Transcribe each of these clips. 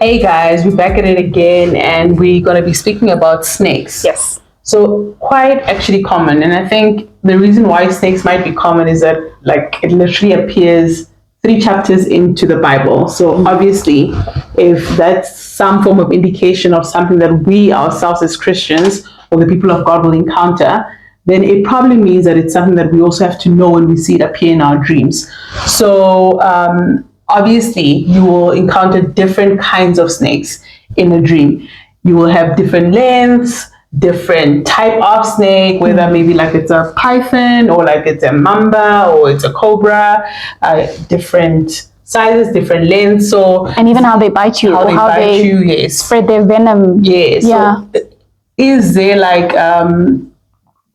Hey guys, we're back at it again, and we're going to be speaking about snakes. Yes. So, quite actually common, and I think the reason why snakes might be common is that, like, it literally appears 3 chapters into the Bible. So, obviously, if that's some form of indication of something that we ourselves as Christians or the people of God will encounter, then it probably means that it's something that we also have to know when we see it appear in our dreams. So, obviously, you will encounter different kinds of snakes in a dream. You will have different lengths, different type of snake, whether maybe like it's a python or like it's a mamba or it's a cobra, different sizes, different lengths. So And even how they bite you, how or they how bite they you, yes, spread their venom. yes. Yeah. So is there like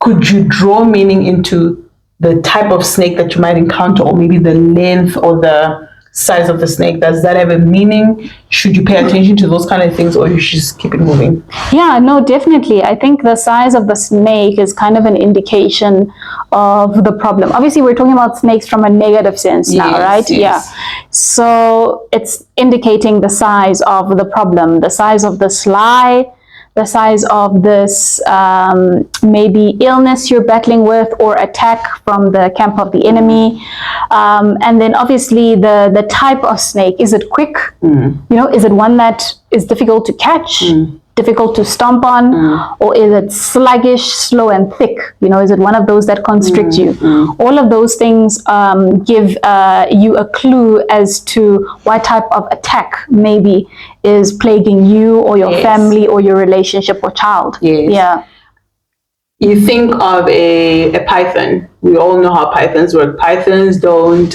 could you draw meaning into the type of snake that you might encounter, or maybe the length or the size of the snake? Does that have a meaning? Should you pay attention to those kind of things, or you should just keep it moving? Yeah, no, definitely. I think the size of the snake is kind of an indication of the problem. Obviously, we're talking about snakes from a negative sense now, Yes, right? yes. Yeah. So it's indicating the size of the problem, the size of the sly, the size of this maybe illness you're battling with or attack from the camp of the enemy. And then obviously the type of snake. Is it quick? You know, is it one that is difficult to catch? Difficult to stomp on, or is it sluggish, slow and thick? You know, is it one of those that constrict you? All of those things give you a clue as to what type of attack maybe is plaguing you or your Yes. family or your relationship or child. Yes. Yeah. You think of a python. We all know how pythons work. Pythons don't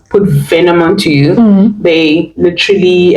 put venom onto you. They literally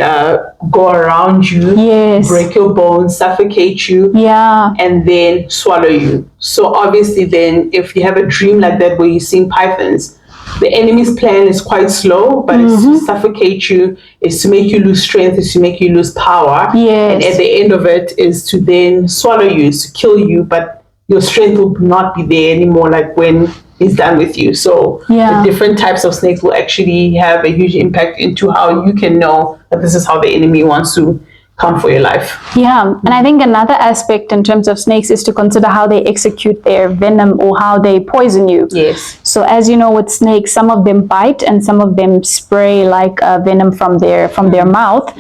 go around you, Yes. break your bones, suffocate you, Yeah. and then swallow you. So obviously then if you have a dream like that where you're seeing pythons, the enemy's plan is quite slow, but it's to suffocate you, is to make you lose strength, is to make you lose power. Yes. And at the end of it is to then swallow you, is to kill you, but your strength will not be there anymore, like when he's done with you. So Yeah. the different types of snakes will actually have a huge impact into how you can know that this is how the enemy wants to come for your life. Yeah, and I think another aspect in terms of snakes is to consider how they execute their venom or how they poison you. Yes. So as you know, with snakes, some of them bite and some of them spray like venom from their mouth.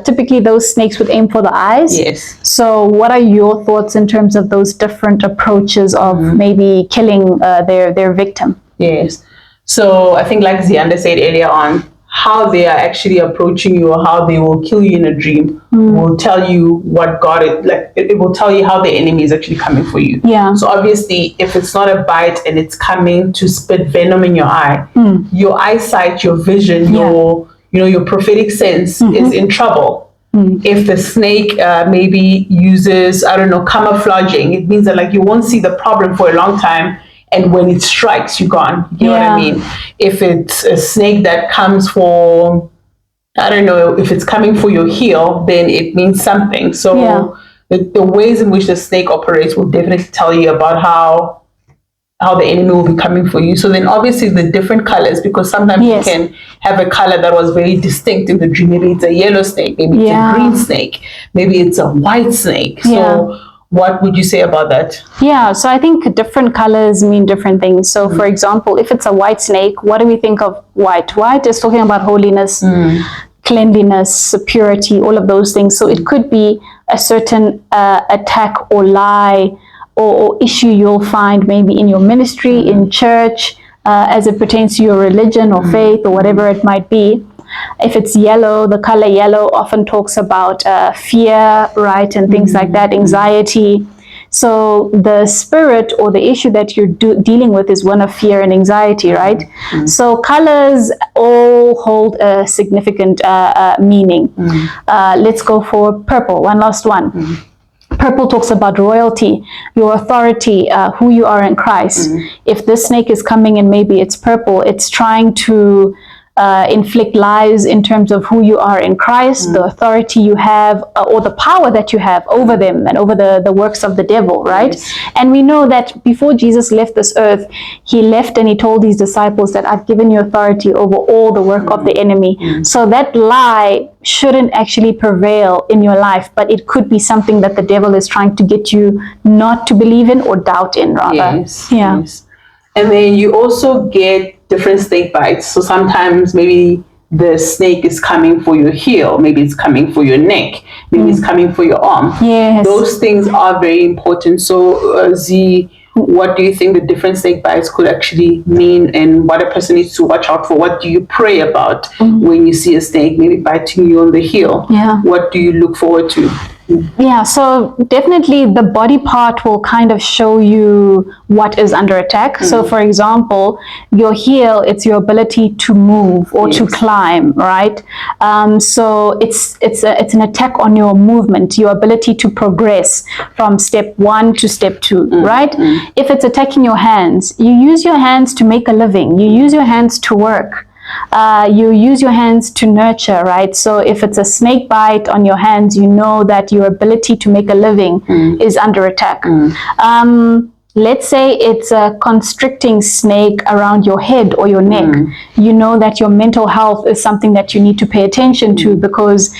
Typically, those snakes would aim for the eyes. Yes. So what are your thoughts in terms of those different approaches of maybe killing their victim? Yes. So I think like Zianda said earlier on, how they are actually approaching you or how they will kill you in a dream will tell you what God is like. It will tell you how the enemy is actually coming for you. Yeah. So obviously, if it's not a bite and it's coming to spit venom in your eye, your eyesight, your vision, your prophetic sense is in trouble. If the snake maybe uses, I don't know, camouflaging, it means that like you won't see the problem for a long time. And when it strikes, you're gone. You know what I mean? If it's a snake that comes for, I don't know, if it's coming for your heel, then it means something. So the ways in which the snake operates will definitely tell you about how the enemy will be coming for you. So then obviously the different colors, because sometimes you can have a color that was very distinct in the dream. Maybe it's a yellow snake, maybe it's a green snake, maybe it's a white snake. So what would you say about that? Yeah, so I think different colors mean different things. So for example, if it's a white snake, what do we think of white? White is talking about holiness, cleanliness, purity, all of those things. So it could be a certain attack or lie or issue you'll find maybe in your ministry, in church, as it pertains to your religion or faith or whatever it might be. If it's yellow, the color yellow often talks about fear, right, and things like that, anxiety. So the spirit or the issue that you're dealing with is one of fear and anxiety, right? So colors all hold a significant meaning. Let's go for purple, one last one. Purple talks about royalty, your authority, who you are in Christ. If this snake is coming and maybe it's purple, it's trying to inflict lies in terms of who you are in Christ, the authority you have, or the power that you have over them and over the works of the devil, right? Yes. And we know that before Jesus left this earth, he left and he told his disciples that I've given you authority over all the work of the enemy. So that lie shouldn't actually prevail in your life, but it could be something that the devil is trying to get you not to believe in or doubt in, rather. Yes. Yeah. Yes. And then you also get different snake bites. So sometimes maybe the snake is coming for your heel, maybe it's coming for your neck, maybe it's coming for your arm. Yes. Those things are very important. So Z, what do you think the different snake bites could actually mean, and what a person needs to watch out for? What do you pray about when you see a snake maybe biting you on the heel? Yeah. What do you look forward to? Yeah, so definitely the body part will kind of show you what is under attack. So for example, your heel, it's your ability to move or to climb, right? So it's an attack on your movement, your ability to progress from step 1 to step 2, right? If it's attacking your hands, you use your hands to make a living, you use your hands to work. You use your hands to nurture, right? So if it's a snake bite on your hands, you know that your ability to make a living is under attack. Let's say it's a constricting snake around your head or your neck. You know that your mental health is something that you need to pay attention to, because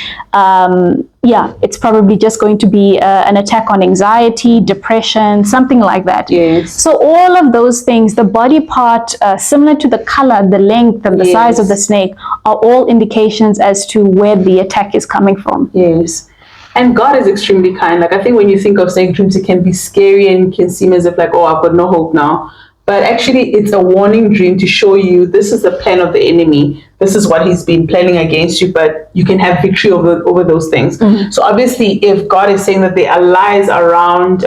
it's probably just going to be an attack on anxiety, depression, something like that. Yes. So all of those things, the body part, similar to the color, the length, and the size of the snake, are all indications as to where the attack is coming from. Yes. And God is extremely kind. Like, I think when you think of snake dreams, it can be scary and can seem as if like, oh, I've got no hope now. But actually, it's a warning dream to show you this is the plan of the enemy. This is what he's been planning against you, but you can have victory over those things. So obviously, if God is saying that there are lies around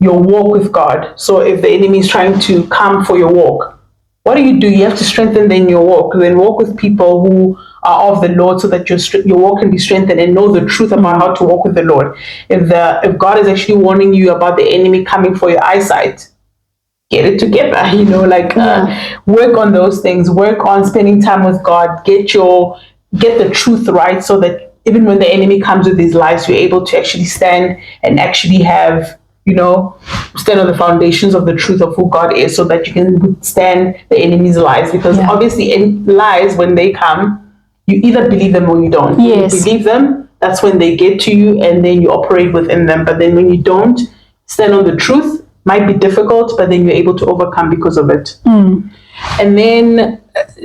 your walk with God, so if the enemy is trying to come for your walk, what do? You have to strengthen then your walk. Then walk with people who are of the Lord, so that your walk can be strengthened and know the truth about how to walk with the Lord. If God is actually warning you about the enemy coming for your eyesight, get it together, work on those things, work on spending time with God, get the truth right, so that even when the enemy comes with these lies, you're able to actually stand and actually have, stand on the foundations of the truth of who God is, so that you can withstand the enemy's lies. Because obviously lies, when they come, you either believe them or you don't. Yes. When you believe them, that's when they get to you, and then you operate within them. But then when you don't stand on the truth, might be difficult, but then you're able to overcome because of it. And then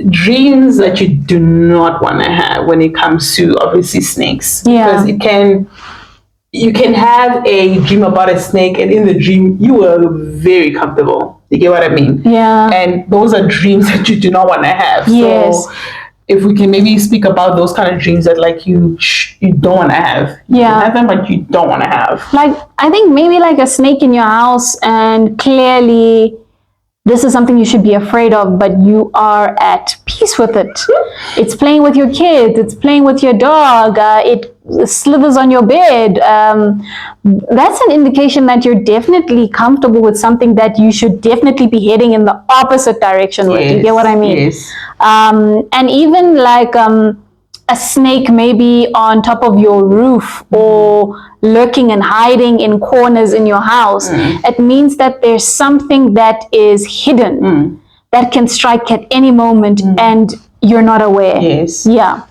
dreams that you do not want to have when it comes to obviously snakes. Because you can have a dream about a snake, and in the dream you are very comfortable. You get what I mean? Yeah. And those are dreams that you do not want to have. Yes. So if we can maybe speak about those kind of dreams that like you don't want to have. You can have them, but you don't want to have. Like, I think maybe like a snake in your house, and clearly this is something you should be afraid of, but you are at peace with it. It's playing with your kids, it's playing with your dog, it slithers on your bed. That's an indication that you're definitely comfortable with something that you should definitely be heading in the opposite direction with. You get what I mean? Yes. And even like a snake maybe on top of your roof, or lurking and hiding in corners in your house, it means that there's something that is hidden that can strike at any moment and you're not aware. Yes. Yeah.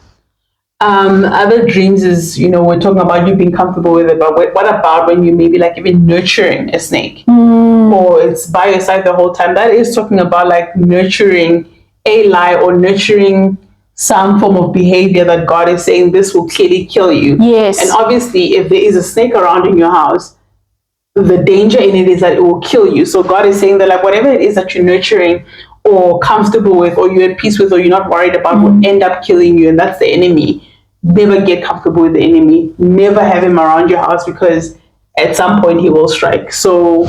Other dreams is, we're talking about you being comfortable with it, but what about when you maybe like even nurturing a snake, or it's by your side the whole time? That is talking about like nurturing a lie, or nurturing some form of behavior that God is saying this will clearly kill you. Yes. And obviously, if there is a snake around in your house, the danger in it is that it will kill you. So God is saying that like whatever it is that you're nurturing or comfortable with, or you're at peace with, or you're not worried about, will end up killing you, and that's the enemy. Never get comfortable with the enemy. Never have him around your house, because at some point he will strike. So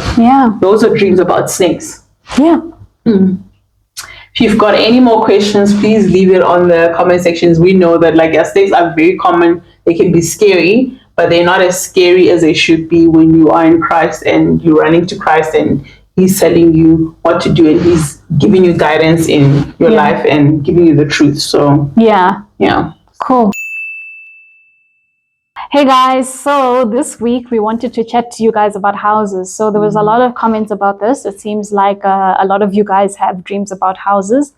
those are dreams about snakes. Yeah. If you've got any more questions, please leave it on the comment sections. We know that like snakes are very common. They can be scary, but they're not as scary as they should be when you are in Christ and you're running to Christ and he's telling you what to do and he's giving you guidance in your life and giving you the truth. So yeah, cool. Hey guys, so this week we wanted to chat to you guys about houses. So there was a lot of comments about this. It seems like a lot of you guys have dreams about houses.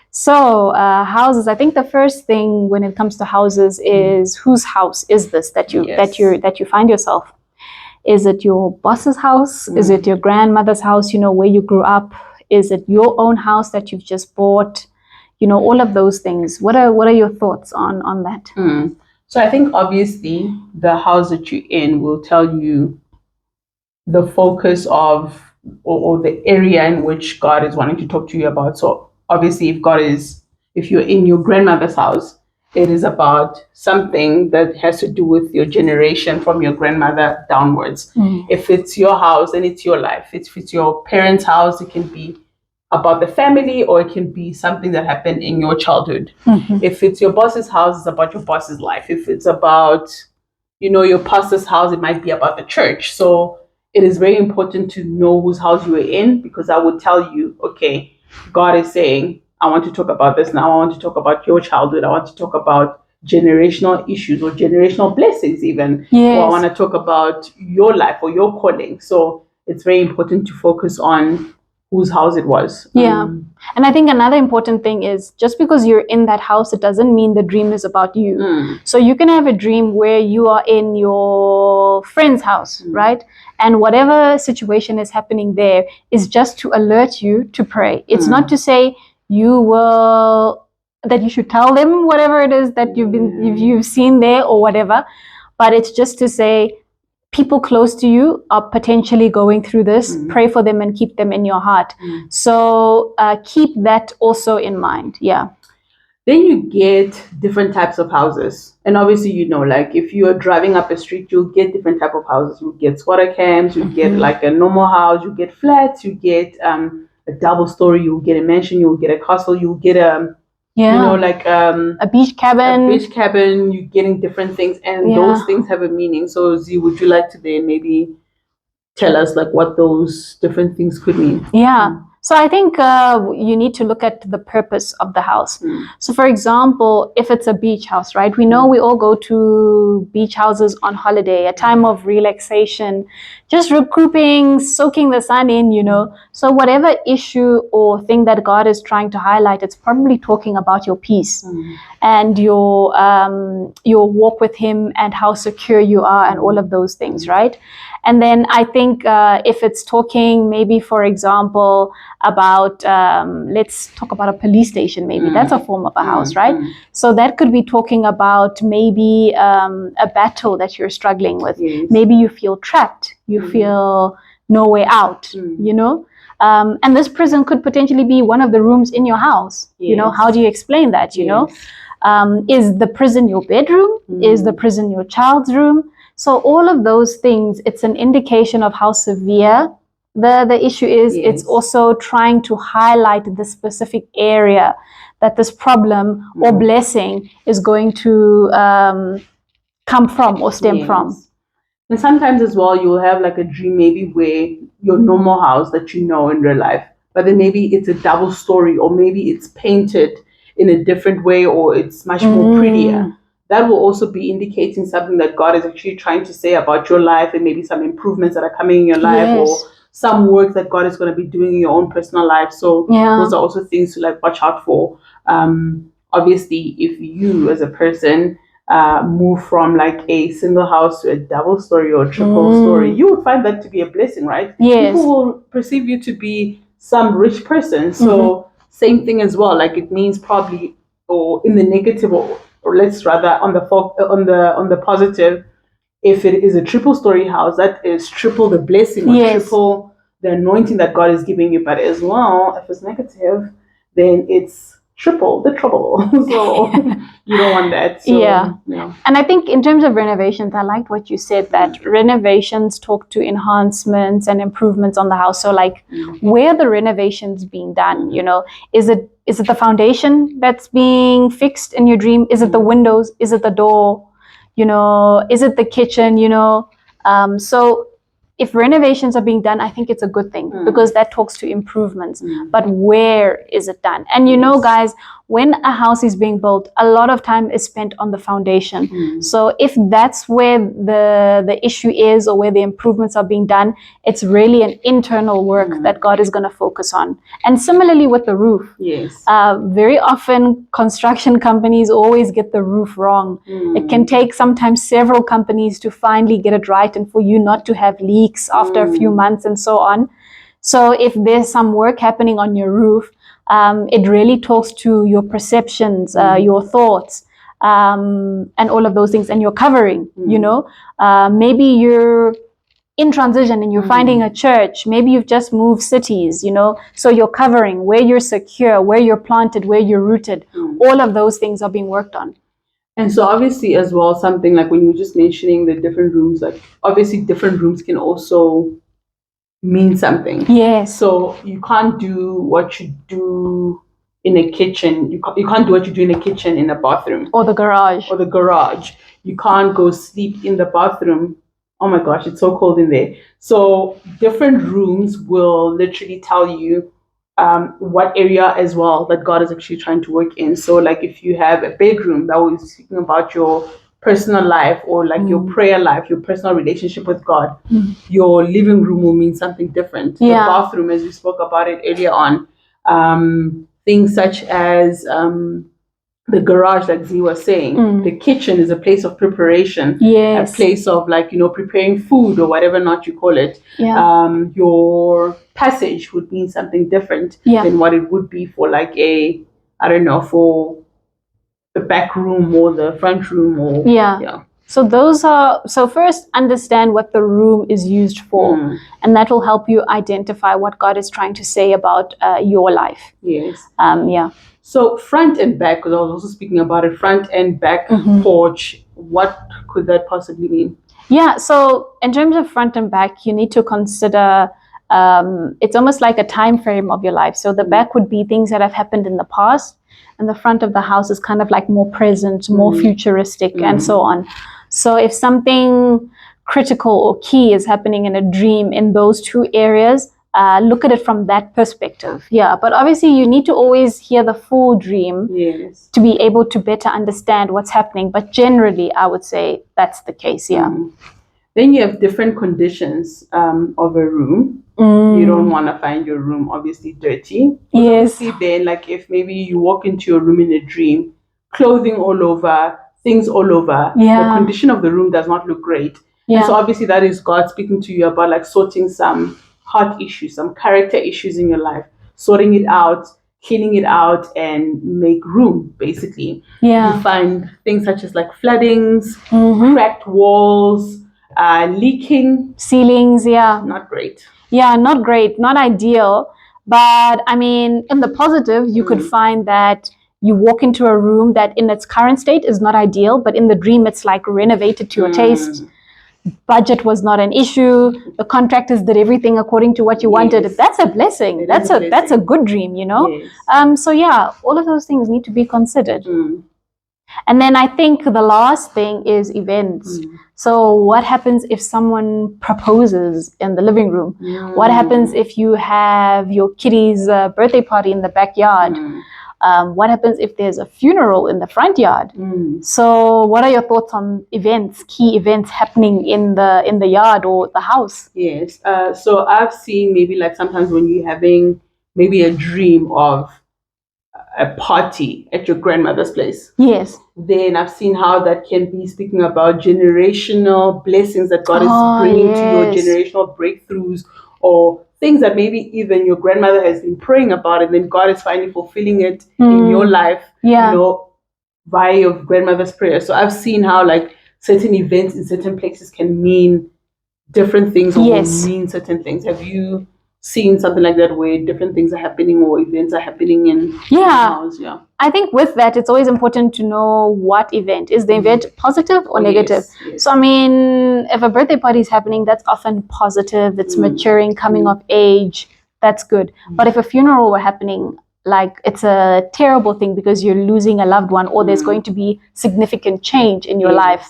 So houses, I think the first thing when it comes to houses is whose house is this that you find yourself? Is it your boss's house? Is it your grandmother's house, where you grew up? Is it your own house that you've just bought? All of those things. What are your thoughts on that? So I think obviously the house that you're in will tell you the focus of or the area in which God is wanting to talk to you about. So obviously if you're in your grandmother's house, it is about something that has to do with your generation from your grandmother downwards. If it's your house, then it's your life. If it's your parents' house, it can be about the family, or it can be something that happened in your childhood. If it's your boss's house, it's about your boss's life. If it's about, your pastor's house, it might be about the church. So it is very important to know whose house you are in, because that would tell you, okay, God is saying, I want to talk about this now. I want to talk about your childhood. I want to talk about generational issues or generational blessings even. Yes. Or I want to talk about your life or your calling. So it's very important to focus on whose house it was. Yeah. And I think another important thing is just because you're in that house, it doesn't mean the dream is about you. So you can have a dream where you are in your friend's house, right? And whatever situation is happening there is just to alert you to pray. It's not to say that you should tell them whatever it is that you've seen there or whatever, but it's just to say, people close to you are potentially going through this. Pray for them and keep them in your heart. So keep that also in mind. Yeah. Then you get different types of houses. And obviously, like if you are driving up a street, you'll get different type of houses. You get squatter camps, you get like a normal house, you get flats, you get a double story, you get a mansion, you'll get a castle, you'll get a beach cabin. You're getting different things, and those things have a meaning. So Z, would you like to then maybe tell us like what those different things could mean? Yeah. So I think you need to look at the purpose of the house. So for example, if it's a beach house, right? We know we all go to beach houses on holiday, a time of relaxation, just recouping, soaking the sun in, So whatever issue or thing that God is trying to highlight, it's probably talking about your peace and your walk with Him and how secure you are and all of those things, right? And then I think if it's talking maybe, for example, about, let's talk about a police station, maybe that's a form of a house, right? So that could be talking about maybe a battle that you're struggling with. Maybe you feel trapped, you feel no way out, and this prison could potentially be one of the rooms in your house. How do you explain that, Is the prison your bedroom? Is the prison your child's room? So all of those things, it's an indication of how severe the issue is. It's also trying to highlight the specific area that this problem or blessing is going to come from or stem from. And sometimes as well, you'll have like a dream maybe where your normal house that in real life, but then maybe it's a double story, or maybe it's painted in a different way, or it's much more prettier. That will also be indicating something that God is actually trying to say about your life, and maybe some improvements that are coming in your life, or some work that God is going to be doing in your own personal life. So those are also things to like watch out for. Obviously, if you as a person move from like a single house to a double story or triple story, you would find that to be a blessing, right? Yes. People will perceive you to be some rich person. So same thing as well. Like it means probably, or in the negative, or let's rather on the positive, if it is a triple story house, that is triple the blessing, or triple the anointing that God is giving you. But as well, if it's negative, then it's triple the trouble. So you don't want that. So, And I think in terms of renovations, I liked what you said, that renovations talk to enhancements and improvements on the house. So like where the renovations being done, is it the foundation that's being fixed in your dream? Is it the windows? Is it the door? Is it the kitchen? So if renovations are being done, I think it's a good thing because that talks to improvements. But where is it done? And you know, guys, when a house is being built, a lot of time is spent on the foundation. So if that's where the issue is or where the improvements are being done, it's really an internal work that God is going to focus on. And similarly with the roof. Yes. Very often construction companies always get the roof wrong. It can take sometimes several companies to finally get it right and for you not to have leaks after a few months and so on. So if there's some work happening on your roof, it really talks to your perceptions, your thoughts, and all of those things, and your covering, you know. Maybe you're in transition and you're finding a church. Maybe you've just moved cities, you know. So you're covering where you're secure, where you're planted, where you're rooted. All of those things are being worked on. And so obviously as well, something like when you were just mentioning the different rooms, like obviously different rooms can also mean something. Yes. So you can't do what you do in a kitchen. You can't do what you do in a kitchen in a bathroom. Or the garage. Or the garage. You can't go sleep in the bathroom. Oh my gosh, it's so cold in there. So different rooms will literally tell you what area as well that God is actually trying to work in. So like if you have a bedroom that was speaking about your personal life or like your prayer life, your personal relationship with God, your living room will mean something different. The bathroom, as we spoke about it earlier on, things such as the garage, like Z was saying, the kitchen is a place of preparation, a place of like, you know, preparing food or whatever not you call it. Your passage would mean something different than what it would be for like for the back room or the front room or So first understand what the room is used for, and that will help you identify what God is trying to say about your life. Yes. So front and back, because I was also speaking about it, front and back porch, what could that possibly mean? Yeah, so in terms of front and back, you need to consider it's almost like a time frame of your life. So the back would be things that have happened in the past, and the front of the house is kind of like more present, more futuristic, and so on. So if something critical or key is happening in a dream in those two areas, look at it from that perspective. Yeah, but obviously you need to always hear the full dream to be able to better understand what's happening. But generally, I would say that's the case. Then you have different conditions of a room. You don't want to find your room obviously dirty. Obviously then, like if maybe you walk into your room in a dream, clothing all over, things all over, the condition of the room does not look great. And so obviously that is God speaking to you about like sorting some heart issues, some character issues in your life, sorting it out, cleaning it out, and make room, basically. You find things such as like floodings, cracked walls, leaking. Ceilings, Not great. Not great, not ideal. But I mean, in the positive, you could find that you walk into a room that in its current state is not ideal, but in the dream, it's like renovated to your taste. Budget was not an issue. The contractors did everything according to what you wanted. That's a blessing. That's a good dream, you know. So all of those things need to be considered. And then I think the last thing is events. So what happens if someone proposes in the living room? What happens if you have your kiddie's birthday party in the backyard? What happens if there's a funeral in the front yard? So what are your thoughts on events, key events happening in the yard or the house? Yes. So I've seen maybe like sometimes when you're having maybe a dream of a party at your grandmother's place. Yes. Then I've seen how that can be speaking about generational blessings that God is bringing to your generational breakthroughs, or things that maybe even your grandmother has been praying about, and then God is finally fulfilling it in your life, you know, via your grandmother's prayer. So I've seen how like certain events in certain places can mean different things or mean certain things. Have you seen something like that where different things are happening or events are happening in the house? I think with that, it's always important to know what event. Is the event positive or negative? So, I mean, if a birthday party is happening, that's often positive. It's maturing, coming of age. That's good. But if a funeral were happening, like it's a terrible thing because you're losing a loved one, or there's going to be significant change in your life.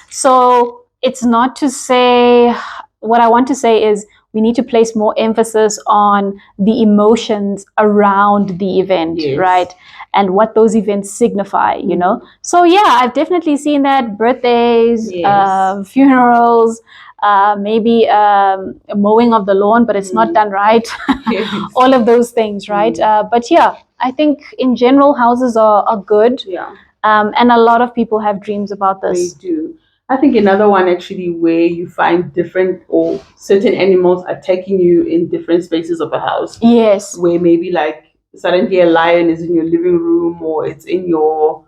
So it's not to say what I want to say is we need to place more emphasis on the emotions around the event, Yes. right? And what those events signify, you know? So yeah, I've definitely seen that. Birthdays, Yes. funerals, maybe a mowing of the lawn, but it's not done right. Yes. All of those things, right? But yeah, I think in general, houses are good. Yeah. And a lot of people have dreams about They this. do. I think another one actually where you find different or certain animals attacking you in different spaces of a house. Yes. Where maybe like suddenly a lion is in your living room or it's in your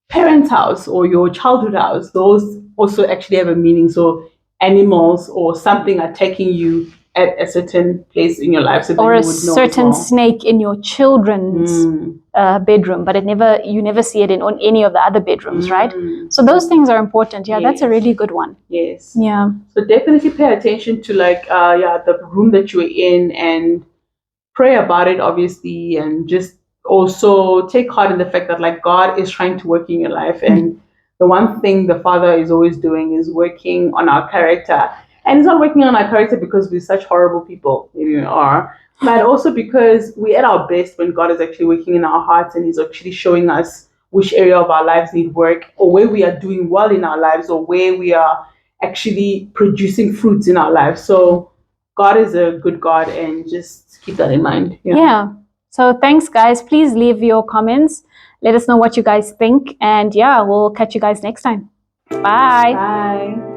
parents' house or your childhood house. Those also actually have a meaning. So animals or something attacking you at a certain place in your life, so Or that a you would know as certain well. snake in your children's bedroom, but you never see it in on any of the other bedrooms, right? So those things are important. Yeah, that's a Yes. really good one. Yes. Yeah. So definitely pay attention to like the room that you're in and pray about it obviously, and just also take heart in the fact that like God is trying to work in your life, and the one thing the Father is always doing is working on our character. And he's not working on our character because we're such horrible people, maybe we are, but also because we're at our best when God is actually working in our hearts and he's actually showing us which area of our lives need work, or where we are doing well in our lives, or where we are actually producing fruits in our lives. So God is a good God, and just keep that in mind. Yeah. So thanks, guys. Please leave your comments. Let us know what you guys think. And yeah, we'll catch you guys next time. Bye. Bye.